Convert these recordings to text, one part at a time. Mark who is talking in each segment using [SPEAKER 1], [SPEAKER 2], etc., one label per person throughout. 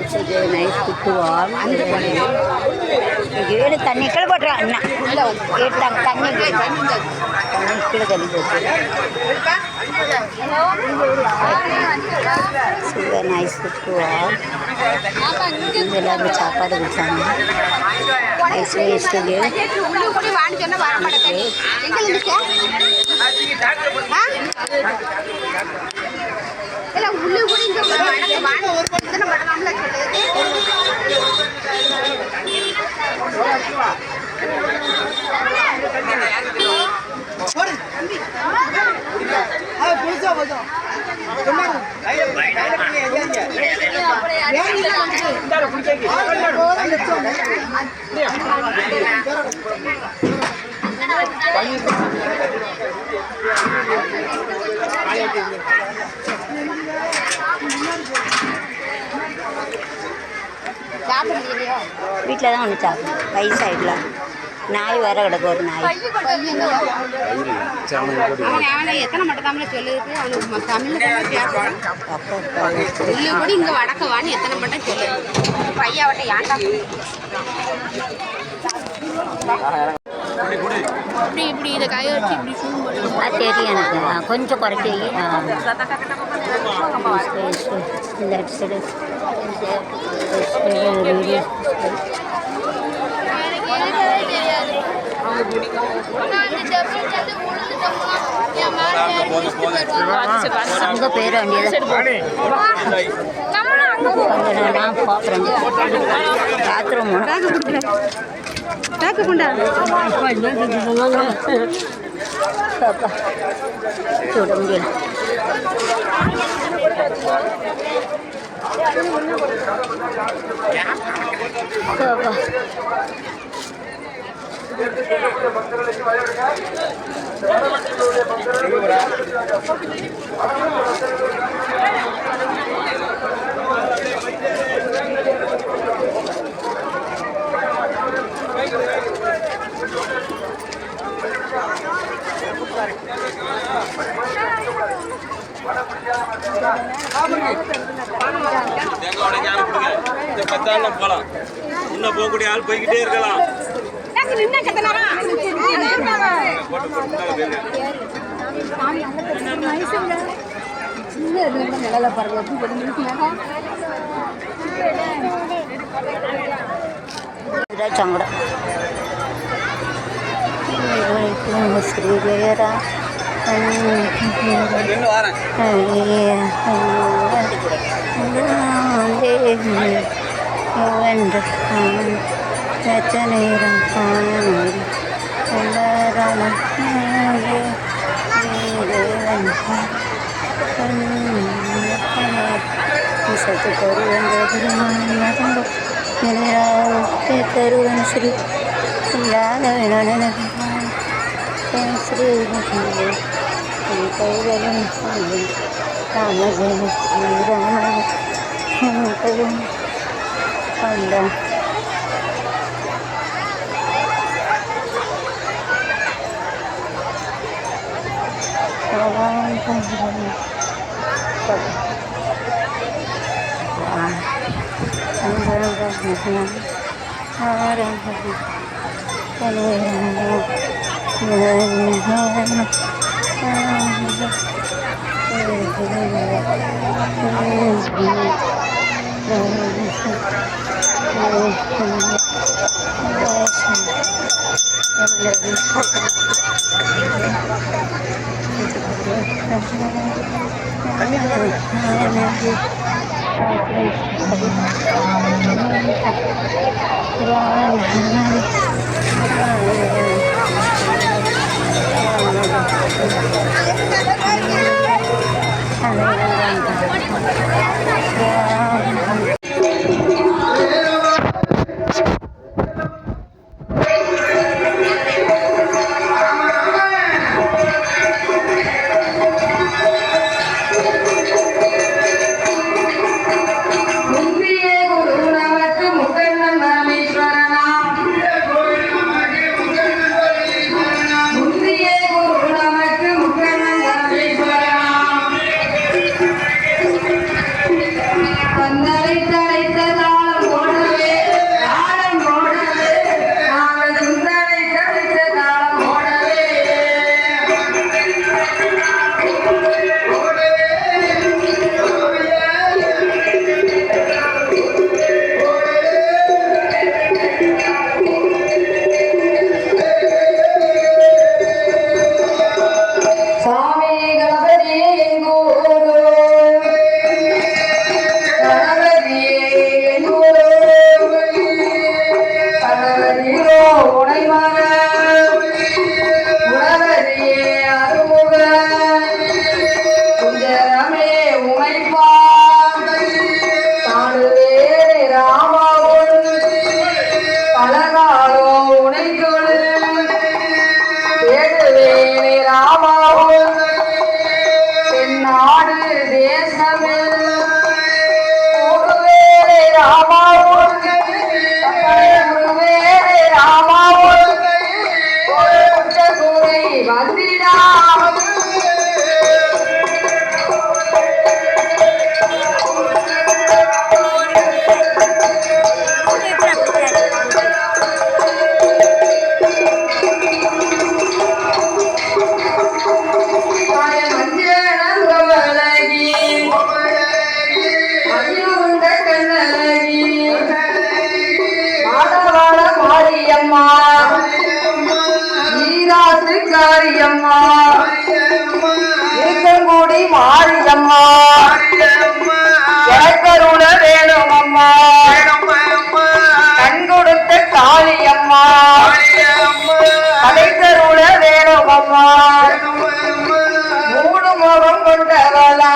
[SPEAKER 1] Nice குத்துவாள் ஏழு தண்ணி கீழே போட்டுறான் அண்ணா எடுத்தாங்க தண்ணி கீழே தண்ணி போட்டு நைஸ் குத்துவாள் எல்லாருமே சாப்பாடு குடிச்சாங்க நைஸ் வேஸ்ட்டு உள்ளே கூட இங்கே வாங்க ஒரு பொண்ணு பண்ணலாம்ல வீட்டில் தான் ஒன்று சாப்பிடும் வயசாயிடலாம் நாய் வேற கிடக்கு ஒரு நாய் எத்தனை மட்டும் தமிழ் சொல்லுது அவனுக்கு தமிழ்ல சொல்லு கூட இங்கே வடக்கவான்னு எத்தனை மட்டும் சொல்லுது பையாவட்ட ஏன்டா இப்படி இப்படி இதை கையை வச்சு இப்படி சூம் பண்ணி தெரியும் எனக்கு கொஞ்சம் குறைச்சி அங்கே போயிட வேண்டியது நான் பார்க்குறேன் பாத்ரூம் பேக்கு கொண்டா சுட முடியல போகலாம் இன்னும் போகக்கூடிய ஆள் போய்கிட்டே இருக்கலாம் சங்கடம் ஸ்ரீவேரா நேரம் சத்து தருவன் ஸ்ரீ ஸ்ரீ கைவலம் ராமஜன ஸ்ரீராம பண்ட
[SPEAKER 2] Andare
[SPEAKER 1] மாரியம்மா எனக்கருள வேணும் அம்மா கண் கொடுத்த காளியம்மா கலைக்கருள வேணும் அம்மா மூணு முகம் கொண்டவளா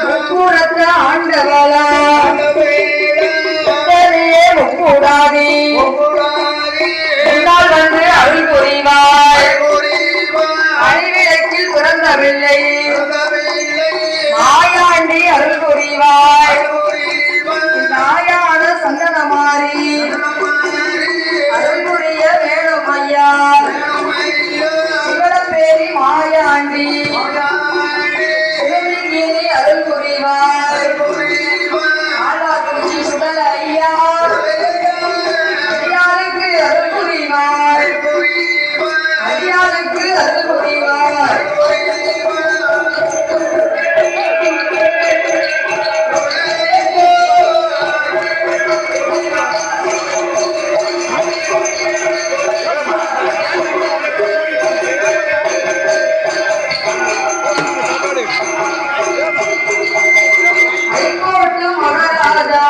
[SPEAKER 1] முக்கூடத்தை ஆண்டவளா முக்கூடாதி முன்னால் வந்து அருள் புரிவாய் அணிவிளக்கில் பிறந்தவில்லை மாயாண்டி அருள் புரிவாய் நாயான சந்தனமாரி அருள் புரிய வேணும் ஐயா சிவனப்பேரி மாயாண்டி சிவலிங்கேரி அருள் புரிவாய் ஆளாக்குச்சி சுடல ஐயா அடியாளுக்கு அருள் புரிவாய் அடியாளுக்கு அருள் புரிவாய் ஐகோட்டு மகாராஜா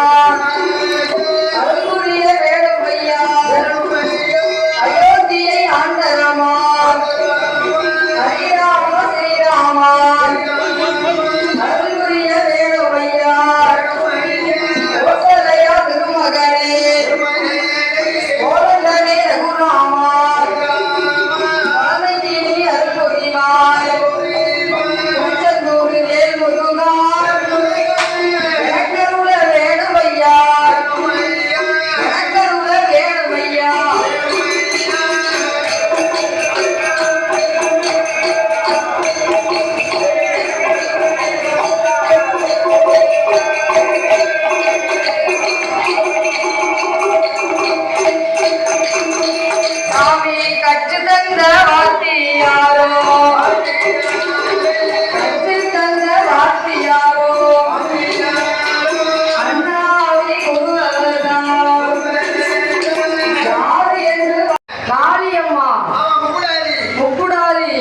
[SPEAKER 1] அருள் புரிய வேணும் ஐயா அயோத்தியை ஆண்டரமா ஹரிராமா ஸ்ரீராமா அருள் புரிய வேணும் ஐயா கோசலையா திருமகனே கோலந்தனே ரகுராமா பழமையினி அருள் புரிவாய் திருச்செந்தூர் வேல் முருகா எனக்கருள வேணும் ஐயா எனக்கருள வேணும் ஐயா சாமி கற்று தந்த வாத்தியாரோ கற்று தந்த வாத்தியாரோ அண்ணாவை குருவரதாம் யாரு என்று காளியம்மா முக்குடாரி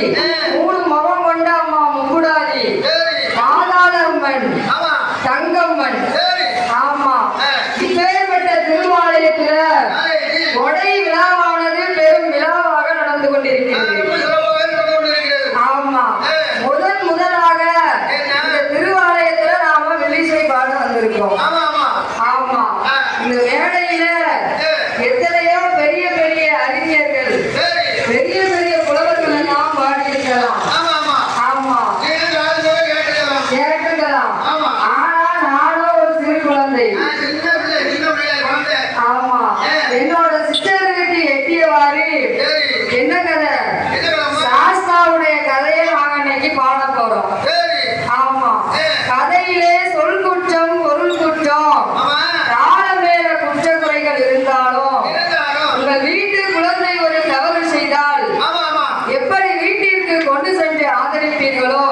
[SPEAKER 1] மூணு முகம் கொண்ட அம்மா முக்குடாரி மாதாளம்மன் தங்கம்மன் ஆமா இப்பேற்பட்ட திருவாலயத்துல கொடை விழாவானது பெரும் விழாவாக நடந்து கொண்டிருக்கிறது ஆமா முதலாக இந்த திருவாலயத்துல நாம வெள்ளிசை பாட வந்திருக்கோம் ஆமா இந்த மேடையில எத்தனையோ பெரிய பெரிய அறிஞர்கள் பெரிய பெரிய புலவர்கள் எல்லாம் பாடியிருக்கலாம் ஆமா கேட்டுக்கலாம் ஆனா நானும் ஒரு சிறு குழந்தை ஆமா என்னோட சிஸ்டருக்கு எட்டியவாறு என்ன கதை சாஸ்தாவுடைய கதையை நாங்க இன்னைக்கு பாட போறோம் ஆமா கதையிலே சொல் குற்றம் பொருள் குற்றம் கால மேல குற்ற குறைகள் இருந்தாலும் உங்கள் வீட்டு குழந்தை ஒரு தவறு செய்தால் எப்படி வீட்டிற்கு கொண்டு சென்று ஆதரிப்பீர்களோ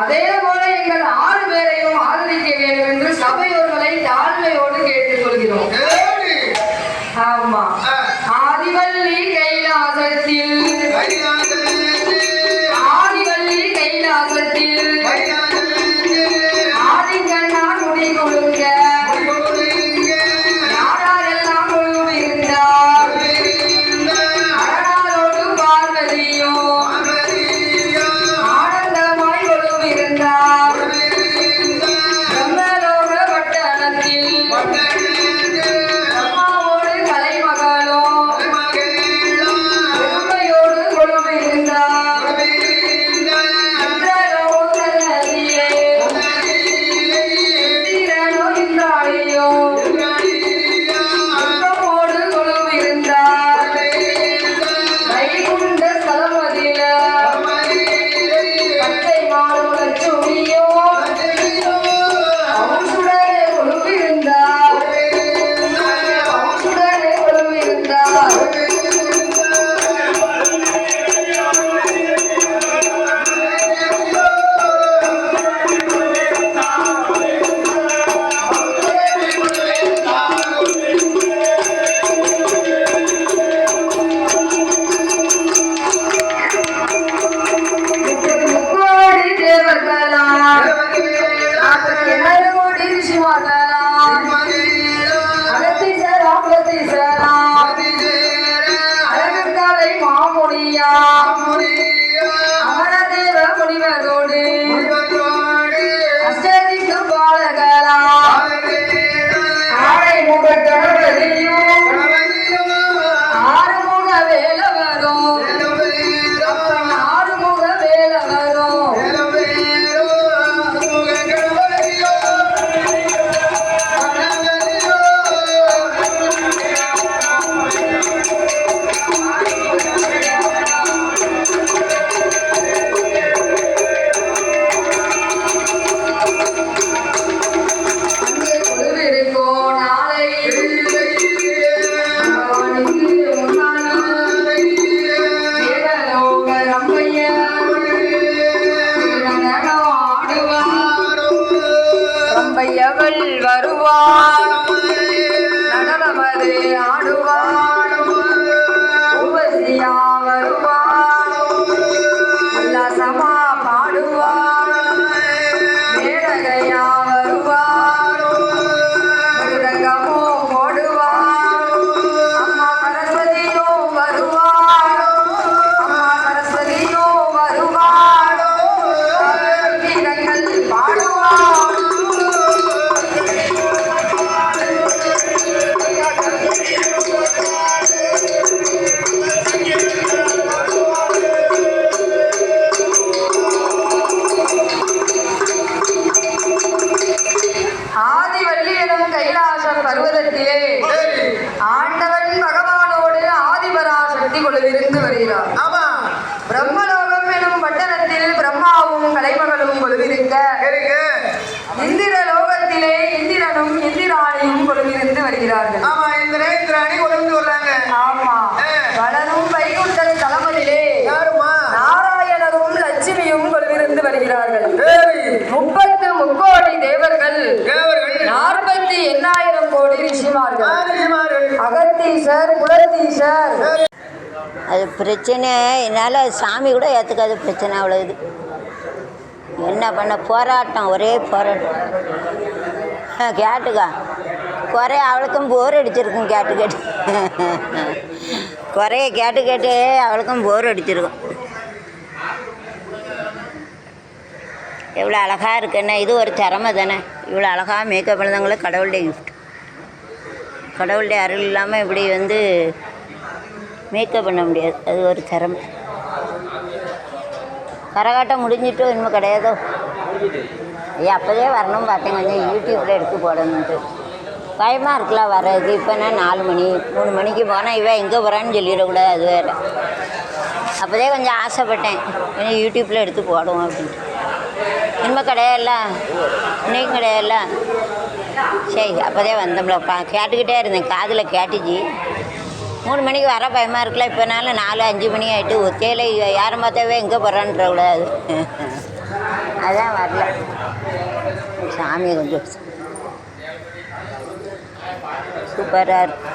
[SPEAKER 1] அதே போல எங்கள் 6 பேரையும் ஆதரிக்க வேண்டும் என்று சபையோர்களை தாழ்மையோடு கேட்டுக்கொள்கிறோம் ஆமா ஆதிவள்ளி கைலாசத்தில் ஆதிவள்ளி கைலாசத்தில் ஆதிக்கண்ணான் முடி கொடுக்க யாரெல்லாம் குழு இருந்தார் அரணாரோடு பார்வதியோ ஆனந்தமாய் குழு இருந்தார் பிரம்மலோக பட்டணத்தில்
[SPEAKER 2] பிரம்மலோகம் எனும் பட்டணத்தில் பிரம்மாவும் கலைமகளும் கொலுவிருக்க இந்திர லோகத்திலே இந்திரனும் இந்திராணியும் கொலுவிருந்து வருகிறார்கள்.
[SPEAKER 3] ஆமா, இந்திராணி கொலுவிருந்து வர்றாங்க.
[SPEAKER 2] ஆமா, வளரும் வைகுண்ட தலமதிலே நாராயணரும் லட்சுமியும் கொலுவிருந்து வருகிறார்கள். 30 முக்கோடி தேவர்கள் 48,000 கோடி ரிஷிமார்கள், அகத்தீசர், குலத்தீசர்.
[SPEAKER 1] அது பிரச்சனை, என்னால் சாமி கூட ஏற்றுக்காது பிரச்சனை. அவ்வளோ இது என்ன பண்ண, போராட்டம், ஒரே போராட்டம். கேட்டுக்கா குறைய அவளுக்கும் போர் அடிச்சிருக்கும், கேட்டு கேட்டு குறைய கேட்டு கேட்டு அவளுக்கும் போர் அடிச்சிருக்கும். எவ்வளோ அழகாக இருக்குன்னா, இது ஒரு திறமை தானே. இவ்வளோ அழகாக மேக்கப் பண்ணவங்களும் கடவுளுடைய கிஃப்ட். கடவுளுடைய அருள் இல்லாமல் இப்படி வந்து மேக்கப் பண்ண முடியாது. அது ஒரு திறமை. கரகாட்டம் முடிஞ்சிட்டு இன்னும் கிடையாதோ? அப்போதே வரணும் பார்த்தேன், கொஞ்சம் யூடியூப்பில் எடுத்து போடணுன்ட்டு. பயமாக இருக்கலாம் வர்றது. இப்போ நான் 4 மணி 3 மணிக்கு போனால் இவன் எங்கே போகிறான்னு சொல்லிடக்கூடாது, அது வேறு. அப்போதே கொஞ்சம் ஆசைப்பட்டேன், கொஞ்சம் யூடியூப்பில் எடுத்து போடுவோம் அப்படின்ட்டு. இனிமேல் கிடையாதுல்ல, இன்றைக்கும் கிடையாதுல்ல. சரி, அப்போதே வந்தோம்ல, கேட்டுக்கிட்டே இருந்தேன், காதில் கேட்டுச்சு. 3 மணிக்கு வர பயமாக இருக்கலாம். இப்போனால 4-5 மணி ஆகிட்டு. ஒத்தையில் யாரும் பார்த்தாவே எங்கே போகிறான்ற கூடாது. அதான் வரல. சாமியை கொஞ்சம் சூப்பராக இருக்கு.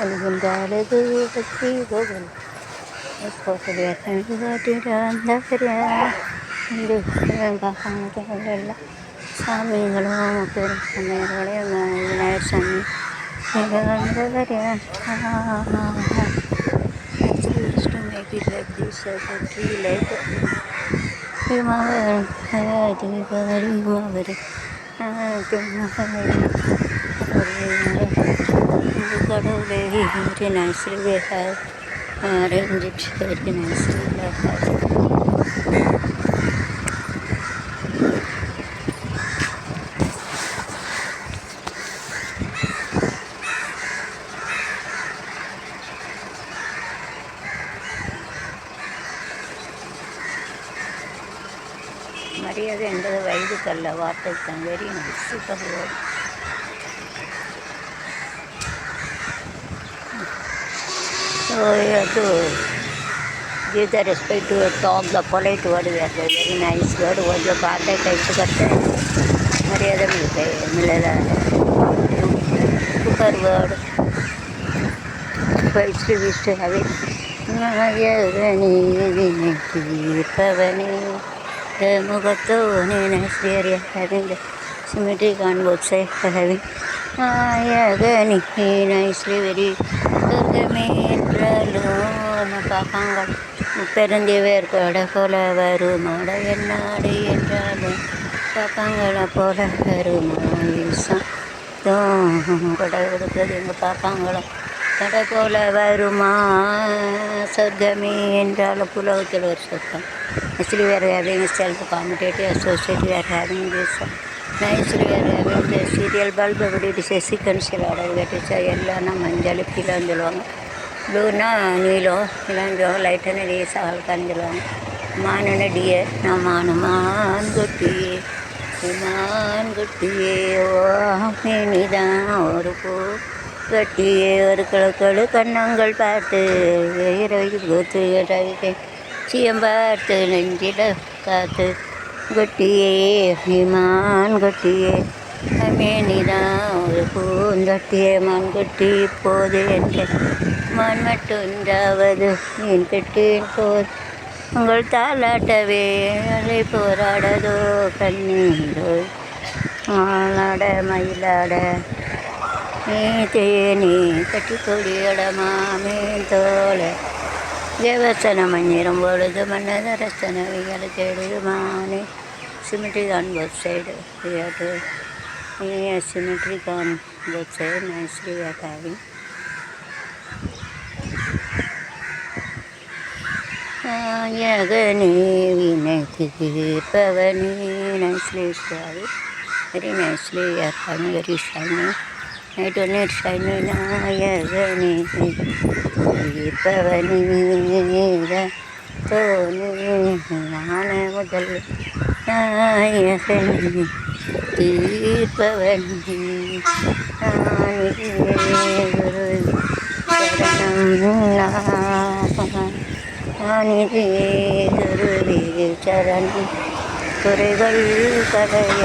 [SPEAKER 1] அழுகுந்தாலது பற்றி போகணும் எல்லாம் சாமிகளும் பெரும் சாமியோடைய விநாயகர் சாமி கடவுளே very nicely we have arranged it very nicely. இதுக்கல்ல வார்த்தைக்கு தான் very nice super word. So you have to give the respect to your talk, the polite word, we have a very nice word. वो जो बातें कैसे करते हैं मर्यादा मिलते हैं मिलेगा. Super word. But still we still have it. Nayagani Tirpavani. The Mugatoni nice area having the symmetry on both sides having. Nayagani nicely very. பாப்பாங்கள் பெருந்திவர் கொட போல வருமாட என்னாடு என்றாலும் பாப்பாங்களை போல வருமாசம் கொடை கொடுக்குறது எங்கள் பாப்பாங்களும் கடை போல வருமா சொர்க்கமே என்றாலும் புலகத்தில் ஒரு சொர்க்கம். Actually we are having self-commutative associate, we are having this nicely we are having the serial bulb, but it is a sequential order. That is எல்லாம்னா மஞ்சள் கீழேன்னு சொல்லுவாங்க, ப்ளூனா நீலம், இல்லைன்னு சொல்லுவாங்க, லைட்டான டேஸ் ஆள்கான்னு சொல்லுவாங்க, மானுன டியர். நான் மான் குட்டியே மான் குட்டியே ஓ நீதான் ஒரு பூ கட்டியே ஒரு கிழக்கடு கண்ணங்கள் பார்த்து இரவு கூத்து சியம் பார்த்து நெஞ்சிட காத்து குட்டியே மான் குட்டியே மேனிதான் ஒரு பூந்தொட்டியே மான் குட்டி இப்போது என்ற மான் மட்டுன்றாவது மீன் கட்டேன் போது உங்கள் தாளாட்டவே அலை போராடதோ கண்ணீரோ ஆளாட மயிலாட நீ தேனி கட்டி கொடியடமாமே தோல தேவசன மஞ்சிரம் பொழுது மன்னத ரசனவிகளை தேடுமானே. Symmetry on both sides. We have to symmetry on both sides. Nicely we are having. Yagani Vinati Pavani. Nicely we have it. Very nicely we are having, very shiny. I don't need shiny now. Yagani Pavani. Toni Nana Mudal. Yagani Pavani. Nani Guru Charanam குறைகள் களைய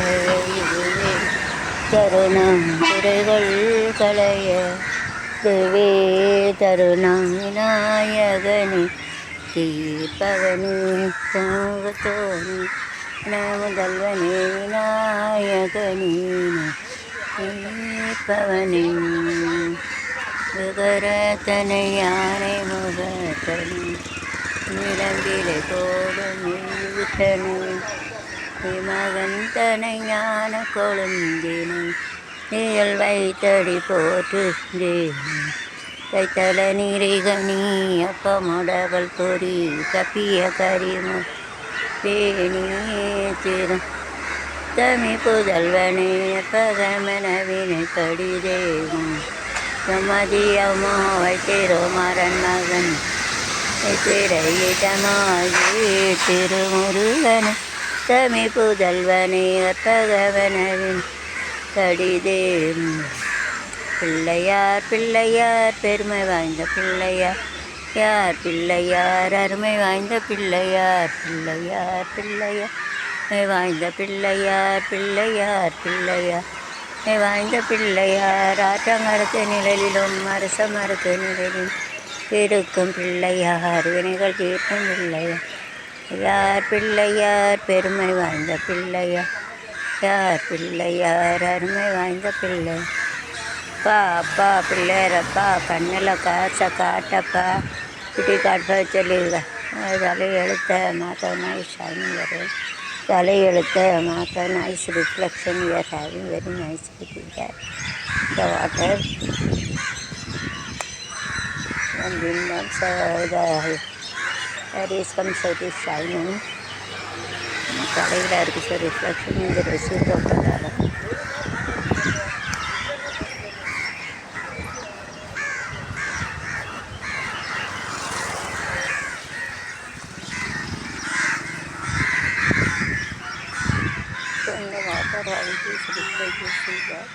[SPEAKER 1] தருணம் குறைகள் களைய தேவே தருணம் விநாயகனி தீர்ப்பவனி தோனி முதல்வனி விநாயகனி தீர்ப்பவனி விகரத்தனை யானை முகத்தனி நிலம்பிலை போடும் விட்டனு மகந்தனை ஞான கொழுந்தினை நீயல் வைத்தடி போற்றுந்தே கைத்தல நீரிகனி அப்பமுடவல் பொறி கப்பிய கரிமு பேணி திரும் தமி புதல்வனே பகமனவினை படிதேவும் சம்மதியமோ வைத்திரோ மரன் மகன் திரையிடமாகி திருமுருகன் தமி புதல்வனே பகவனவின் கடிதேம் பிள்ளையார் பிள்ளையார் பெருமை வாய்ந்த பிள்ளையார் யார் பிள்ளையார் அருமை வாய்ந்த பிள்ளையார் பிள்ளையார் பிள்ளையார் வாய்ந்த பிள்ளையார் பிள்ளையார் பிள்ளையார் வாய்ந்த பிள்ளையார் ஆற்றங்கரத்து நிழலிலும் அரச மரத்து நிழலில் இருக்கும் பிள்ளையார் வினைகள் தீர்க்கும் பிள்ளையார் யார் பிள்ளையார் பெருமை வாய்ந்த பிள்ளையார் யார் பிள்ளையார் அருமை வாய்ந்த பிள்ளை அப்பா அப்பா பிள்ளையரப்பா கண்ணில் காசை காட்டப்பா இப்படி காட்ட சொல்லிடுங்க தலை எழுத்த மாற்ற நைஸ் ஷைனிங் வரும் தலை எழுத்த மாற்ற nice reflection we are having very nice the water and then also the rays comes out is shining. தலையில் இருக்குது சார் ரிஃப்ளெக்ஷன் இந்த ரெசிப்ட் பண்ணுறாங்க. செய்தார்.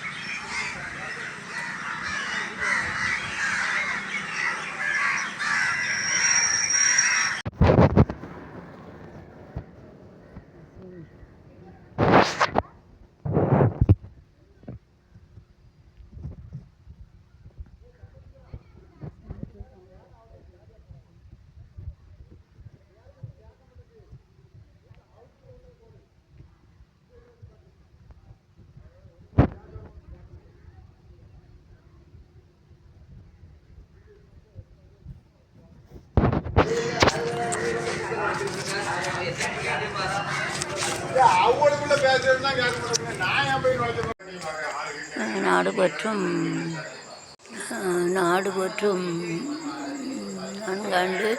[SPEAKER 3] அவங்களுக்குள்ள பேசுறது தான் கேட்க மாட்டேங்க. நான் ஏன் போய் நுழைஞ்ச
[SPEAKER 1] நாடு போற்றும் நான்காண்டு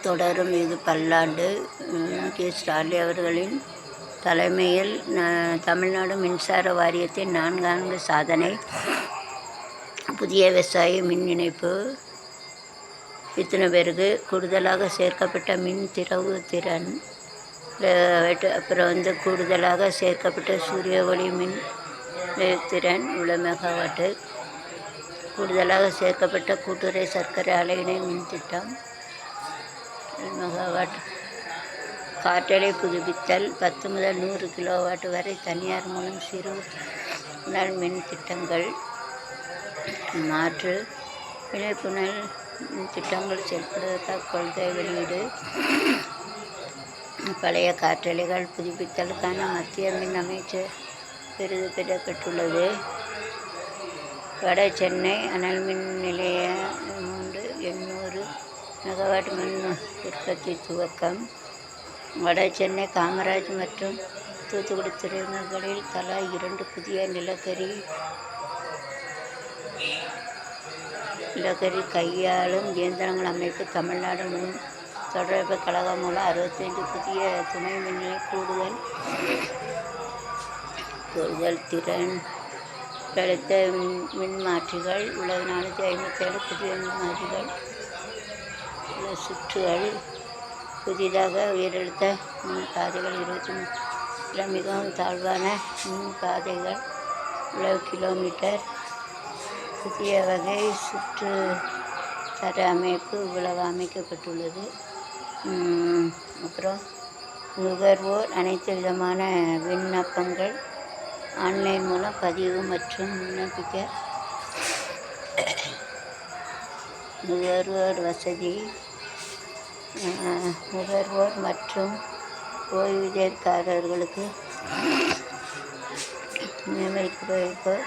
[SPEAKER 1] தொடரும் இது பல்லாண்டு. கே. ஸ்டாலின் அவர்களின் தலைமையில் தமிழ்நாடு மின்சார வாரியத்தின் 4 சாதனை. புதிய விவசாய மின் இணைப்பு, இத்தனை பேருக்கு கூடுதலாக சேர்க்கப்பட்ட மின் திறவு திறன், அப்புறம் கூடுதலாக சேர்க்கப்பட்ட சூரிய ஒளி மின் திறன் இவ்வளோ மெகாவாட்டு, கூடுதலாக சேர்க்கப்பட்ட கூட்டுறை சர்க்கரை ஆலை இணை மின் திட்டம் மெகாவாட், காற்றலை புதுப்பித்தல் 10 முதல் 100 கிலோவாட் வரை தனியார் மூலம் சிறு நாள் மின் திட்டங்கள், மாற்று விழிப்புணர் மின் திட்டங்கள் செயல்படுவதற்காக கொள்கை வெளியீடு, பழைய காற்றலைகள் புதுப்பித்தலுக்கான மத்திய மின் அமைச்சர் விருது பெறப்பட்டுள்ளது. வட சென்னை அனல் மின் நிலைய 800 மெகாவாட் மின் உற்பத்தி துவக்கம். வட சென்னை காமராஜ் மற்றும் தூத்துக்குடி துறைமுகங்களில் தலா 2 புதிய நிலக்கரி கையாளும் இயந்திரங்கள் அமைப்பு. தமிழ்நாடு மின் தொடர்பு கழகம் மூலம் 65 புதிய துணை மின்நிலை கூடுதல் திறன் அழுத்த மின்மாற்றிகள் உள்ளது. 457 புதிய மின்மாற்றிகள் உள்ள சுற்றுகள். புதிதாக உயரழுத்த மின் பாதைகள் 23 மிகவும் தாழ்வான மின் பாதைகள் உள்ள கிலோமீட்டர். புதிய வகை சுற்று தர அமைப்பு இவ்வளவு அமைக்கப்பட்டுள்ளது. அப்புறம் நுகர்வோர் அனைத்து விதமான விண்ணப்பங்கள் ஆன்லைன் மூலம் பதிவு மற்றும் விண்ணப்பிக்க நுகர்வோர் வசதி. நுகர்வோர் மற்றும் ஓய்வூதியக்காரர்களுக்கு நியமிக்கப்பட்ட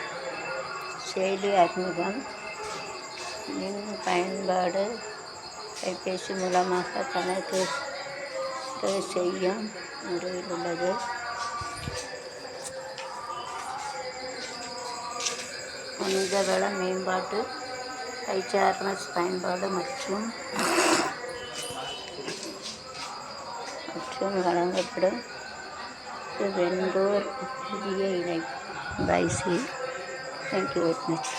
[SPEAKER 1] செயலி அறிமுகம். மின் பயன்பாடு கைபேசி மூலமாக கணக்கு செய்யும் முறையில் உள்ளது. மனிதவள மேம்பாட்டு HRMS பயன்பாடு மற்றும் வழங்கப்படும் வெண்டோர் புதிய இணைப்பு. Bye see. Thank you very much.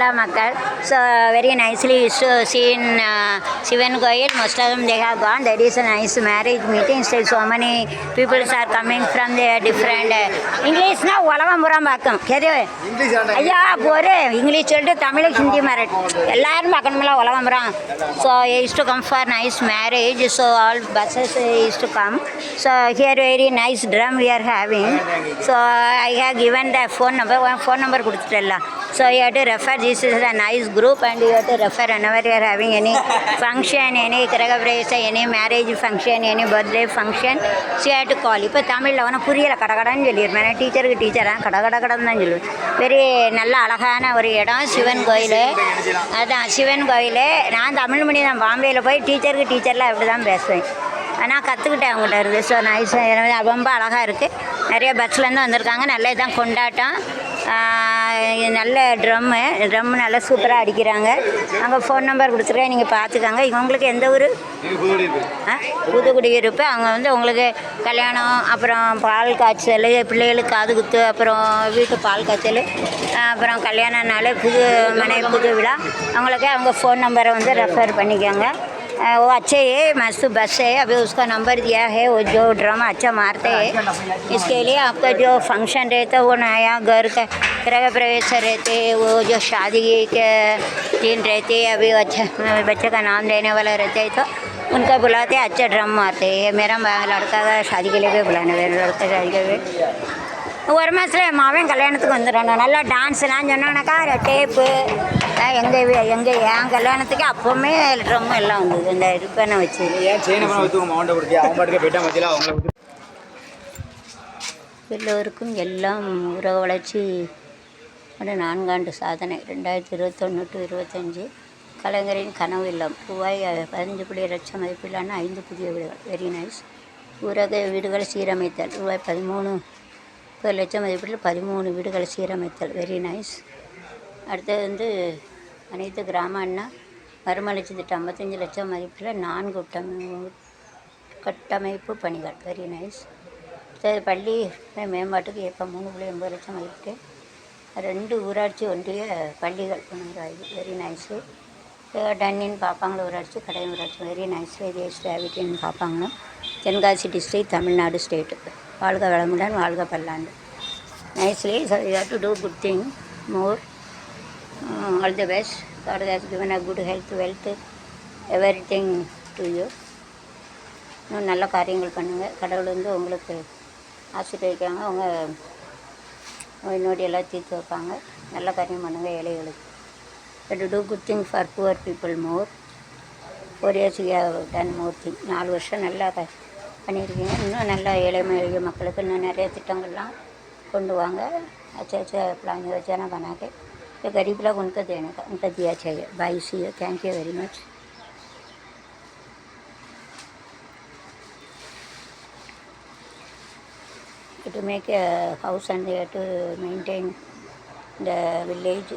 [SPEAKER 1] Kerala Makkal. So very nicely used to see in Shivan Goyal. Most of them they have gone. That is a nice marriage meeting. Still so many people are coming from the different English now. Valavampuram Bakam. Kere. ஐயா போரு English சொல்லிட்டு Tamil Hindi marriage எல்லாரும் பார்க்கணுமில்ல உலகம்புறம் so is to come for nice marriage so all buses is to come so here very nice drum we are having so I have given the phone number கொடுத்துட்டல so you have to refer this is a nice group and you have to refer whenever you are having any function, any கிரகப்பிரவேசம், any marriage function, any birthday function, so you have to call. இப்போ தமிழில் அவனை புரியலை கடகடன்னு சொல்லிடுவேன். நான் டீச்சருக்கு டீச்சராக கடகடன்னு தான் சொல்லுவேன். வெரி நல்ல அழகான ஒரு இடம் சிவன் கோயில். அதான் சிவன் கோயில். நான் தமிழ் மணி தான் பாம்பேயில் போய் டீச்சருக்கு டீச்சரில் அப்படி தான் பேசுவேன். நான் கற்றுக்கிட்டேன் அவங்கள்ட்ட இருக்குது. ஸோ நைஸ் ரொம்ப அழகாக இருக்குது. நிறைய பஸ்லேருந்து வந்திருக்காங்க. நல்ல இதான் கொண்டாட்டம். நல்ல ட்ரம்மு நல்லா சூப்பராக அடிக்கிறாங்க. அங்கே ஃபோன் நம்பர் கொடுத்துருக்கேன், நீங்கள் பார்த்துக்காங்க. உங்களுக்கு எந்த ஊர்? புதுக்குடியிருப்பு. அவங்க வந்து உங்களுக்கு கல்யாணம், அப்புறம் பால் காய்ச்சல், பிள்ளைகளுக்கு காது குத்து, அப்புறம் வீட்டு பால் காய்ச்சல், அப்புறம் கல்யாண நாள், புது மனை புது விழா, அவங்களுக்கு அவங்க ஃபோன் நம்பரை வந்து ரெஃபர் பண்ணிக்கோங்க. वो अच्छे है, मस्त बस है. अभी उसका नंबर दिया है. वो जो ड्रम अच्छा मारते हैं. इसके लिए आपका जो फंक्शन रहता है, वो नया घर का गृह प्रवेश रहते, वो जो शादी के दिन रहते हैं, अभी अच्छा बच्चे का नाम लेने वाला रहते हैं, तो उनका बुलाते हैं. अच्छा ड्रम मारते हैं. मेरा लड़का का शादी के लिए भी बुलाने, मेरे लड़का शादी के लिए ஒரு மாதத்தில் மாவன் கல்யாணத்துக்கு வந்துடணும். நல்லா டான்ஸ்லாம் சொன்னானாக்கா டேப்பு என் கல்யாணத்துக்கு அப்போவுமே ட்ரம் எல்லாம் வந்தது. இந்த ரிப்பனை வச்சு எல்லோருக்கும் எல்லாம் ஊரக வளர்ச்சி 4 ஆண்டு சாதனை 2021 to 25 கலைஞரின் கனவு இல்லம் ரூபாய் 15 லட்சம் மதிப்பிலான 5 புதிய வீடுகள். Very nice. ஊரக வீடுகள் சீரமைத்தல் ரூபாய் 13 லட்சம் மதிப்பீட்டில் 13 வீடுகளை சீரமைத்தல். Very nice. அடுத்தது வந்து அனைத்து கிராம அண்ணா மறுமலர்ச்சி திட்டம் 55 லட்சம் மதிப்பில் 4 கட்டமைப்பு பணிகள். Very nice. அடுத்தது பள்ளி மேம்பாட்டுக்கு ஏற்ப 3.80 லட்சம் மதிப்பிட்டு 2 ஊராட்சி ஒன்றிய பள்ளிகள் புனராய்வு. Very nice. டன்னின் பாப்பாங்கள ஊராட்சி, கடை ஊராட்சி. Very nice. தேவிட்டின் பாப்பாங்களும் தென்காசி டிஸ்ட்ரிக்ட், தமிழ்நாடு ஸ்டேட்டு. வாழ்க வளமுடன், வாழ்க பல்லாண்டு. Nicely. So you have to do good thing more. All the best. God has given a good health, wealth, everything to you. இன்னும் நல்ல காரியங்கள் பண்ணுங்கள். கடவுள் வந்து உங்களுக்கு ஆசீர்வதிக்காங்க. அவங்க நோய் நொடி எல்லாம் தீர்த்து வைப்பாங்க. நல்ல காரியம் பண்ணுங்கள் ஏழைகளுக்கு. To do good thing for poor people more. 4 years you have done more thing. 4 வருஷம் நல்லா பண்ணியிருக்கீங்க. இன்னும் நல்லா ஏழை எளிய மக்களுக்கு இன்னும் நிறைய திட்டங்கள்லாம் கொண்டு வாங்க. अच्छा अच्छा प्लान योजना बना के तो गरीब लोग उनको देने का उनको दिया चाहिए. Bye. See you. Thank you very much. To make a house and to maintain the village